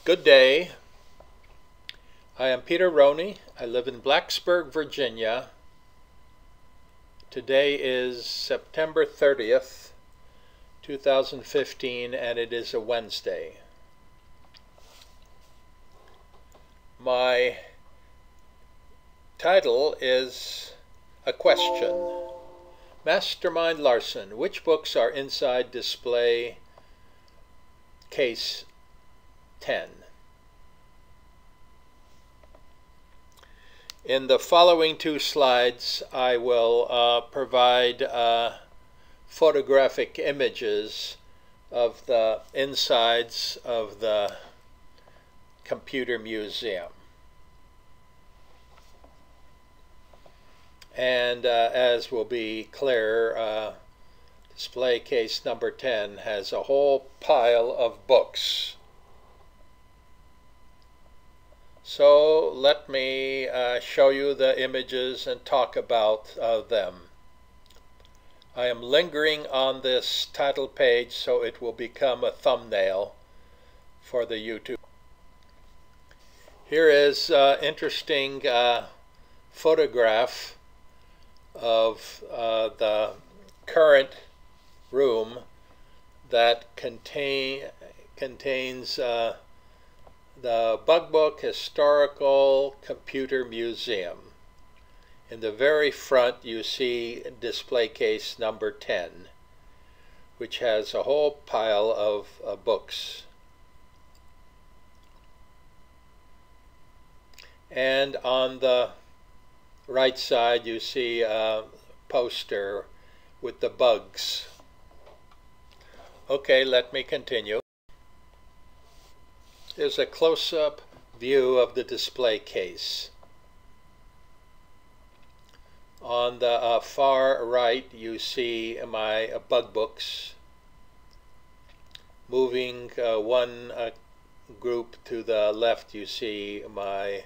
Good day. I am Peter Rony. I live in Blacksburg, Virginia. Today is September 30th, 2015, and it is a Wednesday. My title is a question. Mastermind Larsen, which books are inside display case 10? In the following two slides, I will provide photographic images of the insides of the computer museum. And as will be clear, display case number 10 has a whole pile of books. So let me show you the images and talk about them. I am lingering on this title page so it will become a thumbnail for the YouTube. Here is an interesting photograph of the current room that contains the Bugbooks Historical Computer Museum. In the very front you see display case number 10, which has a whole pile of books. And on the right side you see a poster with the bugs. Okay, let me continue. Here's a close-up view of the display case. On the far right you see my Bugbooks. Moving one group to the left you see my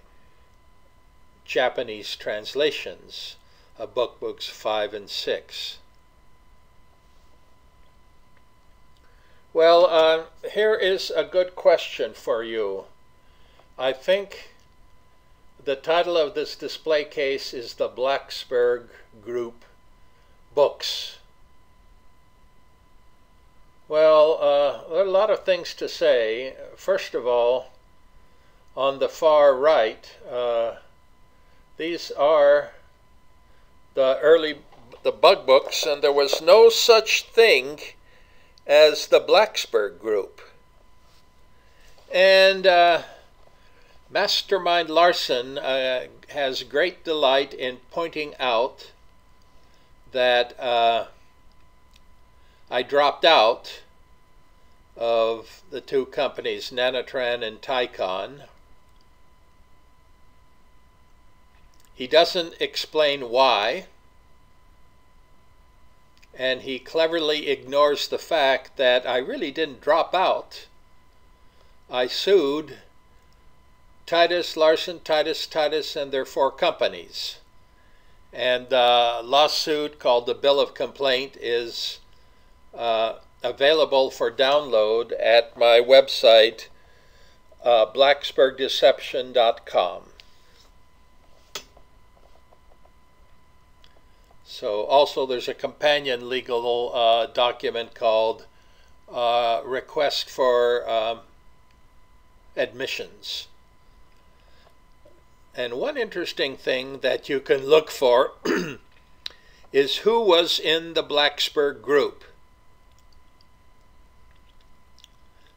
Japanese translations of Bugbooks 5 and 6. Well, here is a good question for you. I think the title of this display case is the Blacksburg Group Books. Well, there are a lot of things to say. First of all, on the far right, these are the Bugbooks, and there was no such thing as the Blacksburg Group. And Mastermind Larsen has great delight in pointing out that I dropped out of the two companies, Nanotran and Tycon. He doesn't explain why, and he cleverly ignores the fact that I really didn't drop out. I sued Titus, Larsen, Titus, and their four companies. And the lawsuit, called the Bill of Complaint, is available for download at my website, blacksburgdeception.com. So also there's a companion legal document called Request for Admissions. And one interesting thing that you can look for is who was in the Blacksburg Group.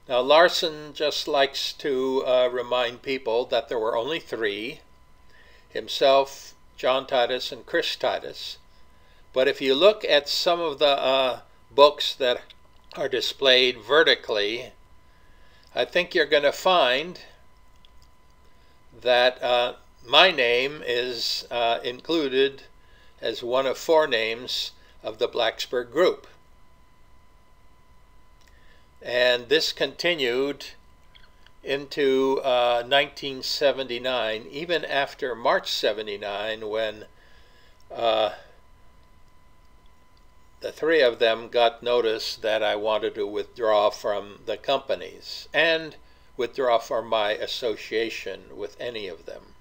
Now Larsen just likes to remind people that there were only three: himself, John Titus, and Chris Titus. But if you look at some of the books that are displayed vertically, I think you're going to find that my name is included as one of four names of the Blacksburg Group. And this continued into 1979, even after March 79, when the three of them got notice that I wanted to withdraw from the companies. And withdraw from my association with any of them.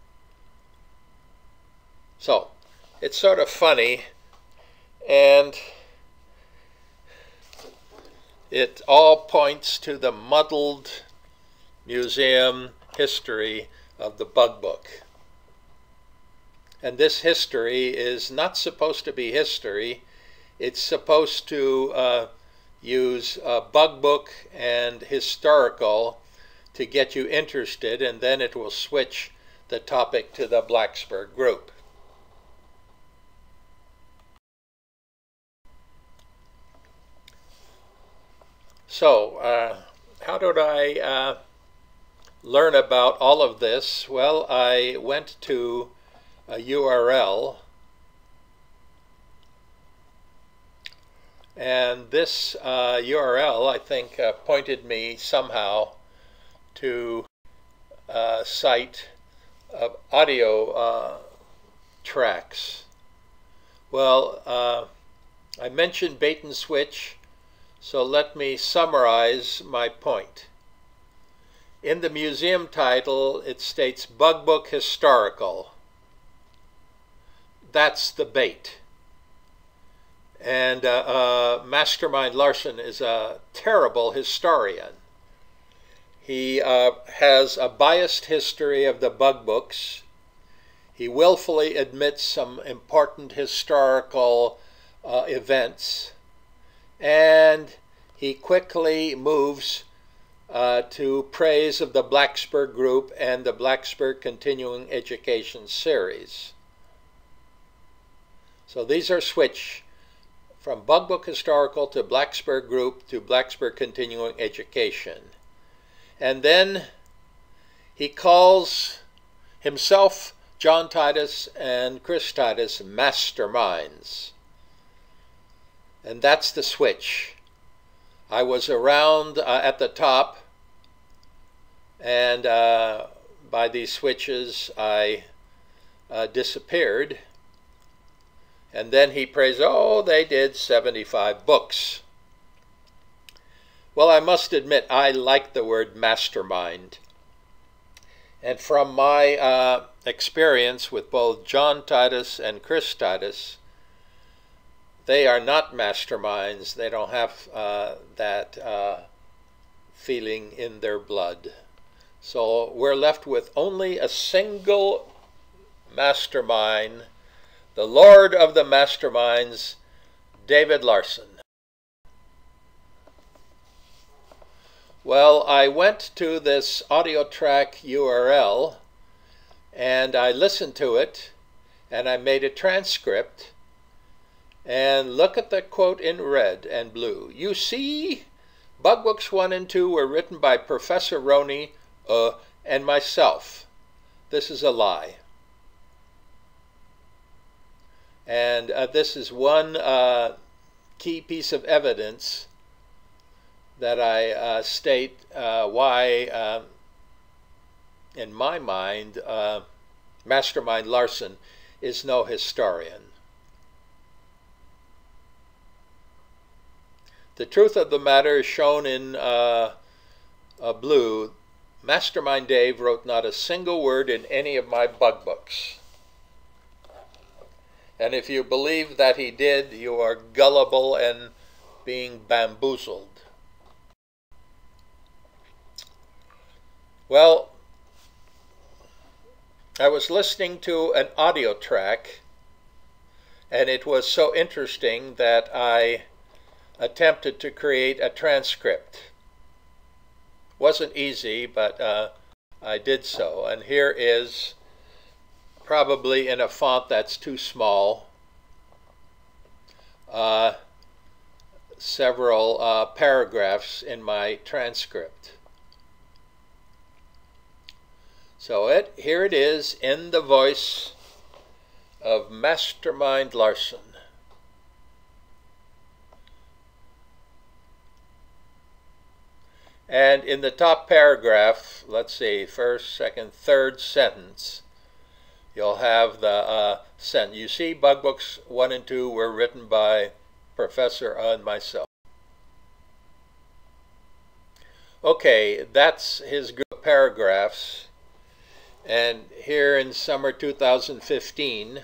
So, it's sort of funny, and it all points to the muddled museum history of the Bug Book. And this history is not supposed to be history. It's supposed to use Bug Book and historical to get you interested, and then it will switch the topic to the Blacksburg Group. So, how did I learn about all of this? Well, I went to a URL, and this URL, I think, pointed me somehow to a site of audio tracks. Well, I mentioned bait and switch, so let me summarize my point. In the museum title, it states Bug Book Historical. That's the bait. And Mastermind Larsen is a terrible historian. He has a biased history of the Bug Books. He willfully admits some important historical events, and he quickly moves to praise of the Blacksburg Group and the Blacksburg Continuing Education series. So these are switched from Bug Book Historical to Blacksburg Group to Blacksburg Continuing Education. And then he calls himself, John Titus, and Chris Titus masterminds. And that's the switch. I was around at the top, and by these switches I disappeared. And then he praised, oh, they did 75 books. Well, I must admit, I like the word mastermind. And from my experience with both John Titus and Chris Titus, they are not masterminds. They don't have that feeling in their blood. So we're left with only a single mastermind, the Lord of the Masterminds, David Larsen. Well, I went to this audio track URL, and I listened to it, and I made a transcript, and look at the quote in red and blue. You see, Bugbooks 1 and 2 were written by Professor Rony and myself. This is a lie. And this is one key piece of evidence that I state why, in my mind, Mastermind Larsen is no historian. The truth of the matter is shown in blue. Mastermind Dave wrote not a single word in any of my bug books. And if you believe that he did, you are gullible and being bamboozled. Well, I was listening to an audio track, and it was so interesting that I attempted to create a transcript. Wasn't easy, but I did so. And here is, probably in a font that's too small, several paragraphs in my transcript. So here it is in the voice of Mastermind Larsen. And in the top paragraph, let's see, first, second, third sentence, you'll have the sentence. You see, Bugbooks 1 and 2 were written by Professor and myself. Okay, that's his group. paragraphs, and here in summer 2015,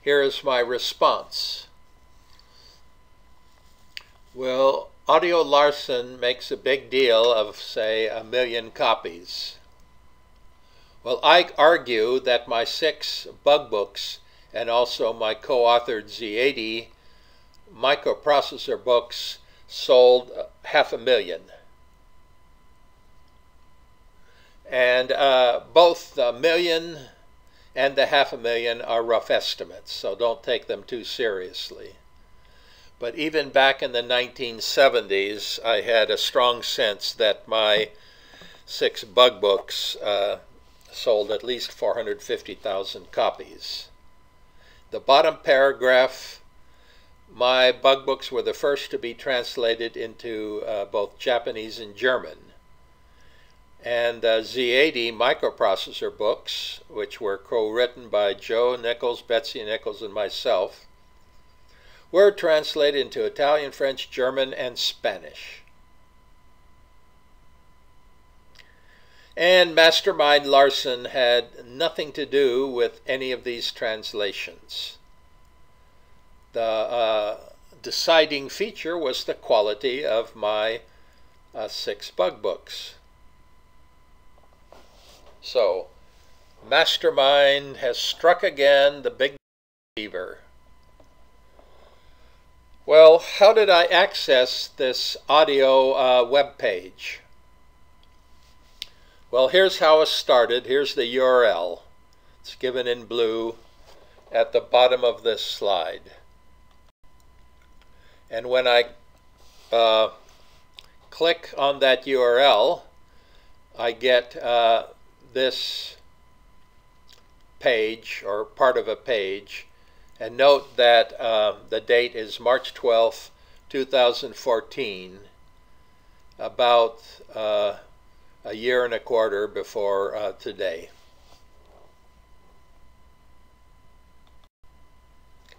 here is my response. Well, Audio Larsen makes a big deal of, say, 1 million copies. Well, I argue that my 6 Bugbooks and also my co-authored Z80 microprocessor books sold 500,000. And both the 1 million and the 500,000 are rough estimates, so don't take them too seriously. But even back in the 1970s, I had a strong sense that my 6 Bugbooks sold at least 450,000 copies. The bottom paragraph, my Bugbooks were the first to be translated into both Japanese and German. And Z80 microprocessor books, which were co-written by Joe Nichols, Betsy Nichols, and myself, were translated into Italian, French, German, and Spanish. And Mastermind Larsen had nothing to do with any of these translations. The deciding feature was the quality of my 6 Bugbooks. So, Mastermind has struck again the big fever. Well, how did I access this audio web page? Well, here's how it started. Here's the URL. It's given in blue at the bottom of this slide. And when I click on that URL, I get this page, or part of a page. And note that the date is March 12th, 2014, about a year and a quarter before today.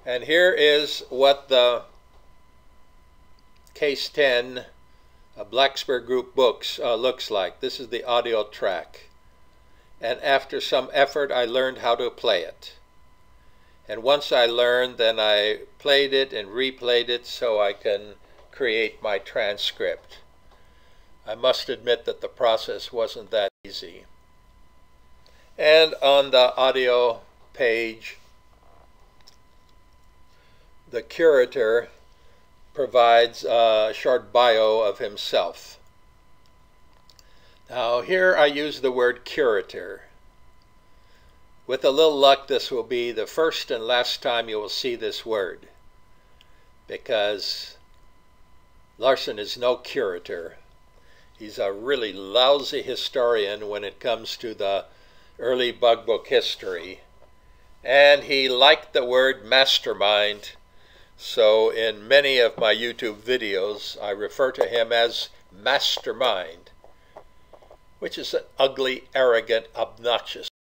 And here is what the Case 10 Blacksburg Group Books looks like. This is the audio track. And after some effort, I learned how to play it. And once I learned, then I played it and replayed it so I can create my transcript. I must admit that the process wasn't that easy. And on the audio page, the curator provides a short bio of himself. Now here I use the word curator. With a little luck, this will be the first and last time you will see this word, because Larsen is no curator. He's a really lousy historian when it comes to the early Bugbook history, and he liked the word mastermind, so in many of my YouTube videos I refer to him as Mastermind, which is an ugly, arrogant, obnoxious